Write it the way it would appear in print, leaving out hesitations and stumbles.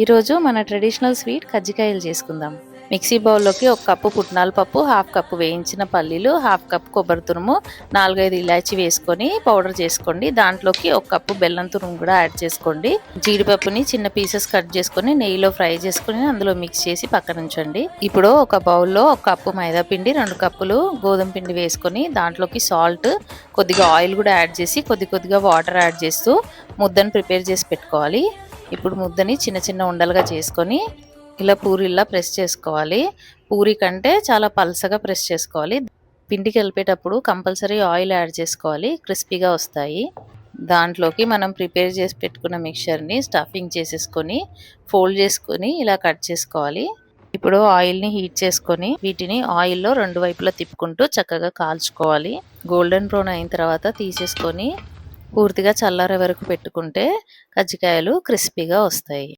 ఈరోజు మన traditional sweet కజ్జికాయలు చేసుకుందాం. మిక్సీ బౌల్లోకి 1 కప్పు పుట్నాల పప్పు, 1/2 కప్పు వేయించిన పల్లీలు, 1/2 కప్పు కొబ్బరి తురుము, 4-5 ఇలాచి వేసుకొని పౌడర్ చేసుకోండి. దాంట్లోకి 1 కప్పు బెల్లం తురుము కూడా యాడ్ చేసుకోండి. జీడిపప్పుని చిన్న పీసెస్ కట్ చేసుకొని నెయ్యిలో ఫ్రై చేసుకొని అందులో మిక్స్ చేసి పక్కన ఉంచండి. ఇప్పుడు ఒక బౌల్లో 1 కప్పు మైదా పిండి, 2 కప్పులు గోధుమ పిండి వేసుకొని దాంట్లోకి సాల్ట్, కొద్దిగా ఆయిల్ కూడా యాడ్ చేసి కొద్దిగా వాటర్ యాడ్ చేస్తూ ముద్దను ప్రిపేర్ చేసి పెట్టుకోవాలి. ఇప్పుడు ముద్దని చిన్న చిన్న ఉండలుగా చేసుకొని ఇలా పూరీలా ప్రెస్ చేసుకోవాలి. పూరి కంటే చాలా పల్సగా ప్రెస్ చేసుకోవాలి. పిండి కలిపేటప్పుడు కంపల్సరీ ఆయిల్ యాడ్ చేసుకోవాలి, క్రిస్పీగా వస్తాయి. దాంట్లోకి మనం ప్రిపేర్ చేసి పెట్టుకున్న మిక్చర్ని స్టఫింగ్ చేసేసుకొని ఫోల్డ్ చేసుకొని ఇలా కట్ చేసుకోవాలి. ఇప్పుడు ఆయిల్ని హీట్ చేసుకొని వీటిని ఆయిల్లో 2 వైపులా తిప్పుకుంటూ చక్కగా కాల్చుకోవాలి. గోల్డెన్ బ్రౌన్ అయిన తర్వాత తీసేసుకొని పూర్తిగా చల్లారే వరకు పెట్టుకుంటే కజ్జికాయలు క్రిస్పీగా వస్తాయి.